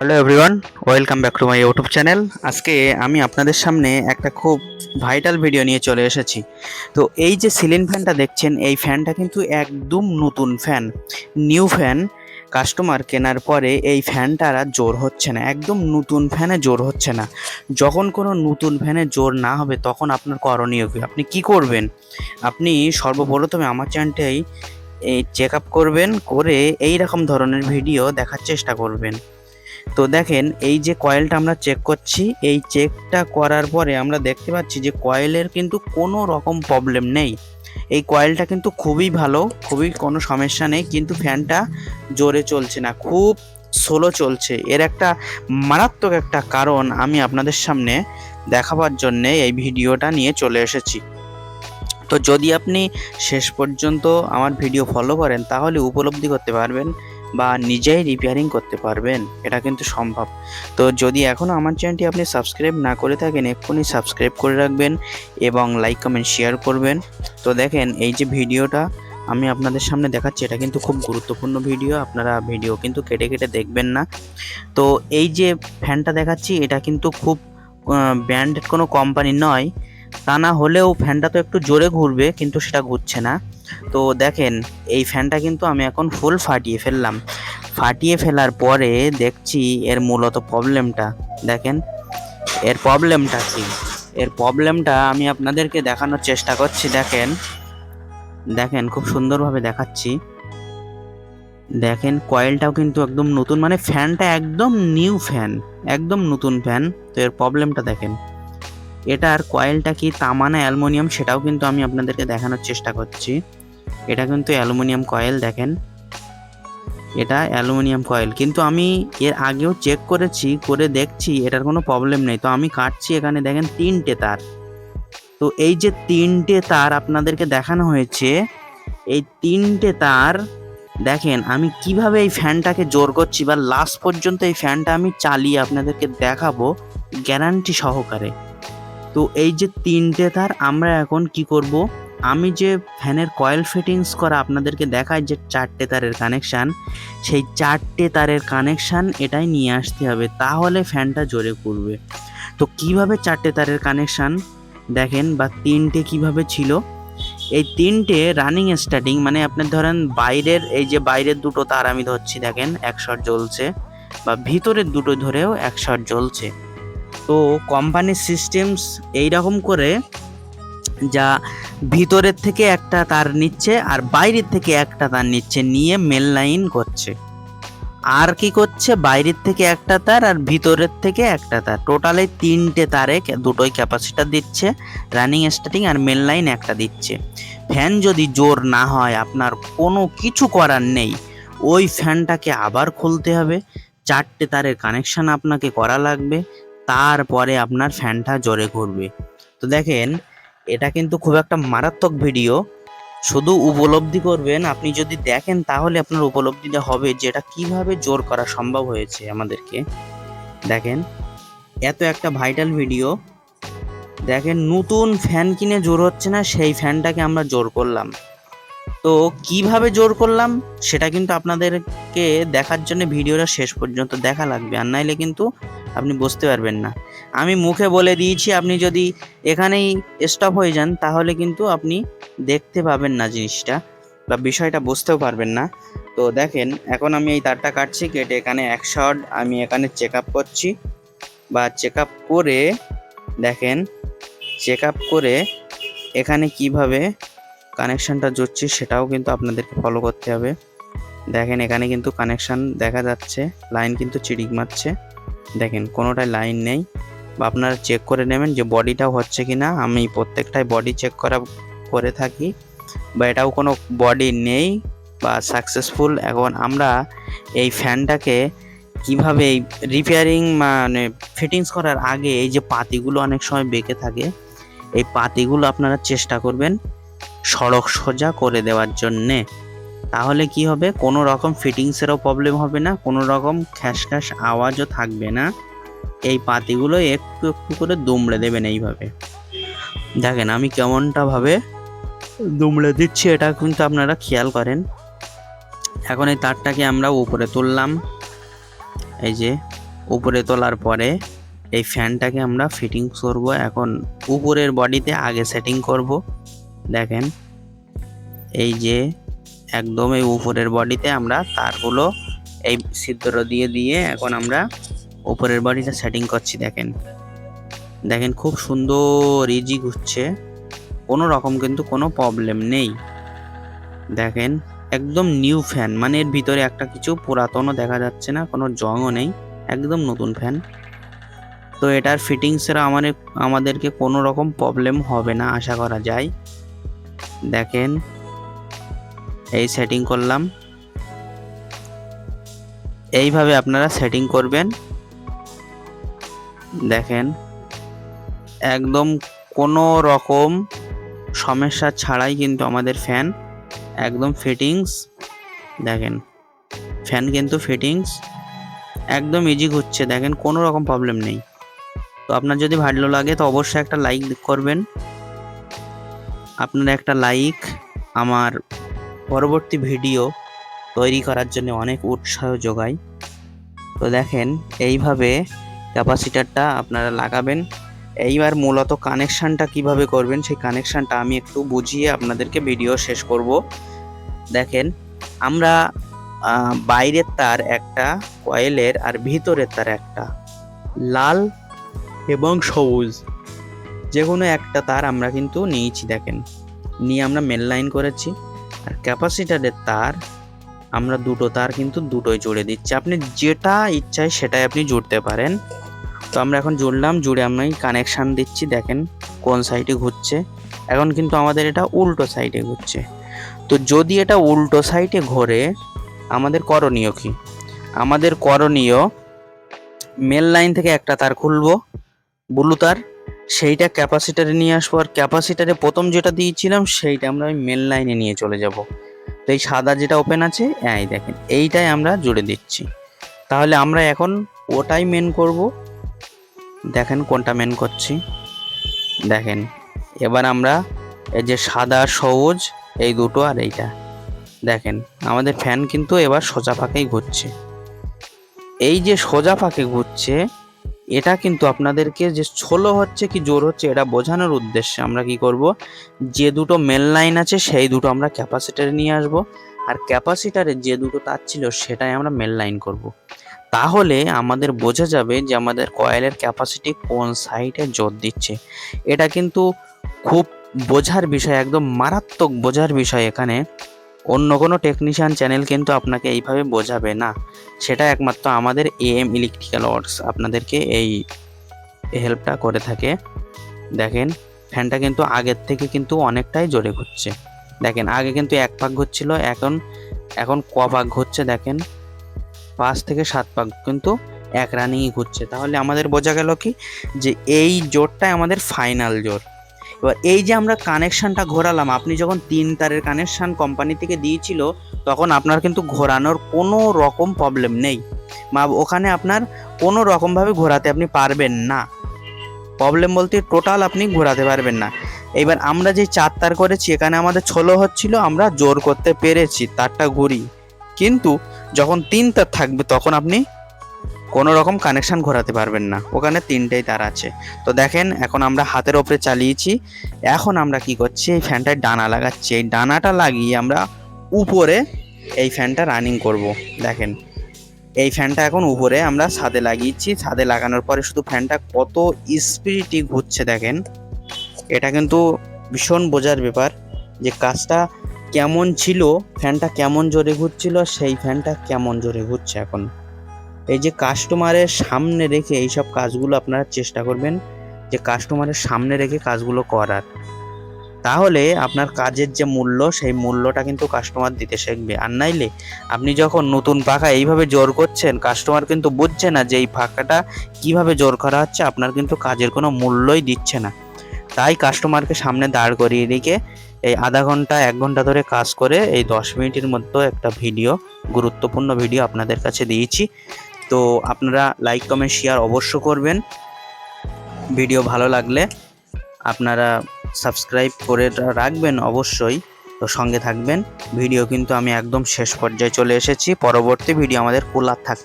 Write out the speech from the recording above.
Hello everyone, welcome back to my YouTube channel. আজকে আমি আপনাদের সামনে একটা খুব ভাইটাল ভিডিও নিয়ে চলে এসেছি। তো এই যে সিলিং ফ্যানটা দেখছেন, এই ফ্যানটা কিন্তু একদম নতুন ফ্যান, নিউ ফ্যান। কাস্টমার কেনার পরে এই ফ্যানটার আর জোর হচ্ছে না, একদম নতুন ফ্যানে জোর হচ্ছে না। যখন কোনো নতুন ফ্যানে জোর না হবে তখন আপনার করণীয় কি, আপনি কি করবেন? আপনি সর্বপ্রথমে আমার চ্যানেলটাই এই চেক আপ করবেন, করে এই রকম ধরনের ভিডিও দেখার চেষ্টা করবেন। তো দেখেন, এই যে কয়েলটা আমরা চেক করছি, এই চেকটা করার পরে আমরা দেখতে পাচ্ছি যে কয়েলের কিন্তু কোনো রকম প্রবলেম নেই। এই কয়েলটা কিন্তু খুবই ভালো, খুবই কোনো সমস্যা নেই, কিন্তু ফ্যানটা জোরে চলছে না, খুব স্লো চলছে। এর একটা মারাত্মক একটা কারণ আমি আপনাদের সামনে দেখাবার জন্যে এই ভিডিওটা নিয়ে চলে এসেছি। তো যদি আপনি শেষ পর্যন্ত আমার ভিডিও ফলো করেন তাহলে উপলব্ধি করতে পারবেন বা নিজেই রিপেয়ারিং করতে পারবেন, এটা কিন্তু সম্ভব। তো যদি এখনও আমার চ্যানেলটি আপনি সাবস্ক্রাইব না করে থাকেন, এক্ষুনি সাবস্ক্রাইব করে রাখবেন এবং লাইক কমেন্ট শেয়ার করবেন। তো দেখেন, এই যে ভিডিওটা আমি আপনাদের সামনে দেখাচ্ছি, এটা কিন্তু খুব গুরুত্বপূর্ণ ভিডিও, আপনারা ভিডিও কিন্তু কেটে কেটে দেখবেন না। তো এই যে ফ্যানটা দেখাচ্ছি, এটা কিন্তু খুব ব্র্যান্ডেড কোনো কোম্পানি নয়, তা না হলেও ফ্যানটা তো একটু জোরে ঘুরবে, কিন্তু সেটা ঘুরছে না। তো দেখেন, এই ফ্যানটা কিন্তু আমি এখন ফুল ফাটিয়ে ফেললাম। ফাটিয়ে ফেলার পরে দেখছি এর মূলত প্রবলেমটা। দেখেন এর প্রবলেমটা কি, এর প্রবলেমটা আমি আপনাদেরকে দেখানোর চেষ্টা করছি। দেখেন দেখেন খুব সুন্দরভাবে দেখাচ্ছি। দেখেন কয়েলটাও কিন্তু একদম নতুন, মানে ফ্যানটা একদম নিউ ফ্যান, একদম নতুন ফ্যান। তো এর প্রবলেমটা দেখেন, এটার কয়েলটা কি তামা না অ্যালুমিনিয়াম সেটাও কিন্তু আমি আপনাদেরকে দেখানোর চেষ্টা করছি। এটা কিন্তু অ্যালুমিনিয়াম কয়েল, দেখেন এটা অ্যালুমিনিয়াম কয়েল, কিন্তু আমি এর আগেও চেক করেছি, করে দেখছি এটার কোনো প্রবলেম নেই। তো আমি কাটছি, এখানে দেখেন তিনটে তার। তো এই যে তিনটে তার আপনাদেরকে দেখানো হয়েছে, এই তিনটে তার দেখেন আমি কিভাবে এই ফ্যানটাকে জোর করছি, বা লাস্ট পর্যন্ত এই ফ্যানটা আমি চালিয়ে আপনাদেরকে দেখাবো গ্যারান্টি সহকারে। তো এই যে তিনটে তার আমরা এখন কি করব, আমি যে ফ্যানের কয়েল ফিটিংস করা আপনাদেরকে দেখাই যে চারটে তারের কানেকশান, সেই চারটে তারের কানেকশান এটাই নিয়ে আসতে হবে, তাহলে ফ্যানটা জোরে ঘুরবে। তো কিভাবে চারটে তারের কানেকশান দেখেন, বা তিনটে কিভাবে ছিল। এই তিনটে রানিং স্টার্টিং, মানে আপনার ধরেন বাইরের, এই যে বাইরের দুটো তার আমি ধরছি, দেখেন এক শট জ্বলছে, বা ভিতরের দুটো ধরেও এক শট জ্বলছে। তো কোম্পানির সিস্টেমস এইরকম করে, যা ভিতরের থেকে একটা তার নিচ্ছে আর বাইরের থেকে একটা তার নিচ্ছে, নিয়ে মেল লাইন করছে। আর কি করছে, বাইরের থেকে একটা তার আর ভিতরের থেকে একটা তার, টোটালে তিনটে তারে দুটোই ক্যাপাসিটার দিচ্ছে, রানিং স্টার্টিং আর মেল লাইন একটা দিচ্ছে। ফ্যান যদি জোর না হয় আপনার কোনো কিছু করার নেই, ওই ফ্যানটাকে আবার খুলতে হবে, চারটে তারের কানেকশান আপনাকে করা লাগবে, তারপরে আপনার ফ্যানটা জোরে ঘুরবে। তো দেখেন, এটা কিন্তু খুব একটা মারাত্মক ভিডিও, শুধু উপলব্ধি করবেন, আপনি যদি দেখেন তাহলে আপনার উপলব্ধিটা হবে যে এটা কিভাবে জোর করা সম্ভব হয়েছে আমাদেরকে। দেখেন এত একটা ভাইটাল ভিডিও, দেখেন নতুন ফ্যান কিনে জোর হচ্ছে না, সেই ফ্যানটাকে আমরা জোর করলাম। তো কিভাবে জোর করলাম সেটা কিন্তু আপনাদেরকে দেখার জন্য ভিডিওটা শেষ পর্যন্ত দেখা লাগবে, আর নাইলে কিন্তু আপনি বুঝতে পারবেন না। আমি মুখে বলে দিয়েছি, আপনি যদি এখানেই স্টপ হয়ে যান তাহলে কিন্তু আপনি দেখতে পাবেন না জিনিসটা, বা বিষয়টা বুঝতেও পারবেন না। তো দেখেন, এখন আমি এই তারটা কাটছি, কেটে এখানে এক শট আমি এখানে চেক আপ করছি, বা চেক আপ করে দেখেন, চেক আপ করে এখানে কিভাবে কানেকশানটা জুড়ছি সেটাও কিন্তু আপনাদেরকে ফলো করতে হবে। দেখেন এখানে কিন্তু কানেকশান দেখা যাচ্ছে, লাইন কিন্তু চিড়িক মারছে, দেখেন কোনোটাই লাইন নেই। বা আপনারা চেক করে নেবেন যে বডিটাও হচ্ছে কি না, আমি প্রত্যেকটাই বডি চেক করে থাকি, বা এটাও কোনো বডি নেই বা সাকসেসফুল। এখন আমরা এই ফ্যানটাকে কিভাবে এই রিপেয়ারিং মানে ফিটিংস করার আগে, এই যে পাতিগুলো অনেক সময় বেঁকে থাকে, এই পাতিগুলো আপনারা চেষ্টা করবেন সড়ক সোজা করে দেওয়ার জন্যে। তাহলে কি হবে, কোনো রকম ফিটিংসেরও প্রবলেম হবে না, কোনো রকম খ্যাস আওয়াজও থাকবে না। এই পাতিগুলো একটু একটু করে দুমড়ে দেবেন এইভাবে। দেখেন আমি কেমনটা ভাবে দুমড়ে দিচ্ছি, এটা কিন্তু আপনারা খেয়াল করেন। এখন এই তারটাকে আমরা উপরে তুললাম, এই যে উপরে তোলার পরে এই ফ্যানটাকে আমরা ফিটিং করব। এখন উপরের বডিতে আগে সেটিং করব। দেখেন এই যে একদম এই উপরের বডিতে আমরা তারগুলো এই ছিদ্র দিয়ে দিয়ে এখন আমরা উপরের বডিটা সেটিং করছি। দেখেন দেখেন খুব সুন্দর ইজি ঘুরছে, কোনো রকম কিন্তু কোনো প্রবলেম নেই। দেখেন একদম নিউ ফ্যান, মানে এর ভিতরে একটা কিছু পুরাতনও দেখা যাচ্ছে না, কোনো জংও নেই, একদম নতুন ফ্যান। তো এটার ফিটিংসের আমাদেরকে কোনো রকম প্রবলেম হবে না আশা করা যায়। দেখেন এই সেটিং করলাম, এইভাবে আপনারা সেটিং করবেন। দেখেন একদম কোনো রকম সমস্যা ছাড়াই কিন্তু আমাদের ফ্যান একদম ফিটিংস। দেখেন ফ্যান কিন্তু ফিটিংস একদম ইজি ঘুরছে, দেখেন কোনো রকম প্রবলেম নেই। তো আপনার যদি ভালো লাগে তো অবশ্যই একটা লাইক করবেন। আপনার একটা লাইক আমার পরবর্তী ভিডিও তৈরি করার জন্য অনেক উৎসাহ যোগায়। তো দেখেন এইভাবে ক্যাপাসিটারটা আপনারা লাগাবেন। এইবার মূলত কানেকশানটা কিভাবে করবেন সেই কানেকশানটা আমি একটু বুঝিয়ে আপনাদেরকে ভিডিও শেষ করব। দেখেন আমরা বাইরের তার একটা কয়েলের আর ভিতরের তার একটা, লাল এবং সবুজ যে কোনো একটা তার আমরা কিন্তু নিয়েছি। দেখেন নিয়ে আমরা মেন লাইন করেছি, আর ক্যাপাসিটারের তার আমরা দুটো তার কিন্তু দুটোই জুড়ে দিচ্ছি। আপনি যেটা ইচ্ছায় সেটাই আপনি জুড়তে পারেন। তো আমরা এখন জুড়লাম, জুড়ে আমি কানেকশান দিচ্ছি। দেখেন কোন সাইডে ঘুরছে, এখন কিন্তু আমাদের এটা উল্টো সাইডে ঘুরছে। তো যদি এটা উল্টো সাইডে ঘোরে আমাদের করণীয় কি? আমাদের করণীয় মেন লাইন থেকে একটা তার খুলবো, ব্লু তার, সেইটা ক্যাপাসিটারে নিয়ে আসবো, আর ক্যাপাসিটারে প্রথম যেটা দিয়েছিলাম সেইটা আমরা ওই মেন লাইনে নিয়ে চলে যাব। তো এই সাদা যেটা ওপেন আছে এই দেখেন এইটাই আমরা জুড়ে দিচ্ছি। তাহলে আমরা এখন ওটাই মেন করব। দেখেন কোনটা মেন করছি। দেখেন এবার আমরা এই যে সাদা সবুজ এই দুটো আর এইটা, দেখেন আমাদের ফ্যান কিন্তু এবার সোজা ফাঁকেই ঘুরছে। এই যে সোজা ফাঁকে ঘুরছে এটা কিন্তু আপনাদেরকে যে স্লো হচ্ছে কি জোর হচ্ছে এটা বোঝানোর উদ্দেশ্যে আমরা কি করব, যে দুটো মেন লাইন আছে সেই দুটো আমরা ক্যাপাসিটারে নিয়ে আসব, আর ক্যাপাসিটারে যে দুটো তার ছিল সেটাই আমরা মেন লাইন করব। তাহলে আমাদের বোঝা যাবে যে আমাদের কয়েলের ক্যাপাসিটি কোন সাইডে জোর দিচ্ছে। এটা কিন্তু খুব বোঝার বিষয়, একদম মারাত্মক বোঝার বিষয়। এখানে অন্য কোনো টেকনিশিয়ান চ্যানেল কিন্তু আপনাকে এইভাবে বোঝাবে না, সেটা একমাত্র আমাদের AM ইলেকট্রিক্যাল ওয়ার্কস আপনাদেরকে এই হেল্পটা করে থাকে। দেখেন ফ্যানটা কিন্তু আগের থেকে কিন্তু অনেকটাই জোরে ঘুরছে। দেখেন আগে কিন্তু এক পাক ঘুরছিল, এখন ক পাক ঘুরছে। দেখেন 5 থেকে 7 পাক কিন্তু এক রানিংই ঘুরছে। তাহলে আমাদের বোঝা গেল কি যে এই জোরটাই আমাদের ফাইনাল জোর। এবার এই যে আমরা কানেকশানটা ঘোরালাম, আপনি যখন 3 তারের কানেকশান কোম্পানি থেকে দিয়েছিল তখন আপনার কিন্তু ঘোরানোর কোনো রকম প্রবলেম নেই, ওখানে আপনার কোনো রকমভাবে ঘোরাতে আপনি পারবেন না। প্রবলেম বলতে টোটাল আপনি ঘোরাতে পারবেন না। এবার আমরা যে 4 তার করেছি এখানে আমাদের ছোলো হচ্ছিল, আমরা জোর করতে পেরেছি তারটা ঘুরি, কিন্তু যখন 3 তার থাকবে তখন আপনি কোনো রকম কানেকশান ঘোরাতে পারবেন না, ওখানে 3টেই তার আছে। তো দেখেন এখন আমরা হাতের ওপরে চালিয়েছি। এখন আমরা কি করছি, এই ফ্যানটায় ডানা লাগাচ্ছি। এই ডানাটা লাগিয়ে আমরা উপরে এই ফ্যানটা রানিং করব। দেখেন এই ফ্যানটা এখন উপরে আমরা ছাদে লাগিয়েছি, ছাদে লাগানোর পরে শুধু ফ্যানটা কত স্পিডে ঘুরছে দেখেন। এটা কিন্তু ভীষণ বোঝার ব্যাপার যে কাজটা কেমন ছিল, ফ্যানটা কেমন জোরে ঘুরছিল, সেই ফ্যানটা কেমন জোরে ঘুরছে এখন। এই যে কাস্টমারের সামনে রেখে এইসব কাজগুলো আপনারা চেষ্টা করবেন যে কাস্টমারের সামনে রেখে কাজগুলো করার, তাহলে আপনার কাজের যে মূল্য সেই মূল্যটা কিন্তু কাস্টমার দিতে শিখবে। আর নাইলে আপনি যখন নতুন পাখা এইভাবে জোর করছেন কাস্টমার কিন্তু বুঝছে না যে এই পাখাটা কিভাবে জোর করা হচ্ছে, আপনার কিন্তু কাজের কোনো মূল্যই দিচ্ছে না। তাই কাস্টমারকে সামনে দাঁড় করিয়ে রেখে এই আধা ঘন্টা 1 ঘন্টা ধরে কাজ করে এই 10 মিনিটের মধ্যে একটা ভিডিও, গুরুত্বপূর্ণ ভিডিও আপনাদের কাছে দিয়েছি। তো আপনারা লাইক কমেন্ট শেয়ার অবশ্য করবেন। ভিডিও ভালো লাগলে আপনারা সাবস্ক্রাইব করে রাখবেন অবশ্যই। তো সঙ্গে থাকবেন। ভিডিও কিন্তু আমি একদম শেষ পর্যায়ে চলে এসেছি, পরবর্তী ভিডিও আমাদের কুলার থাকবে।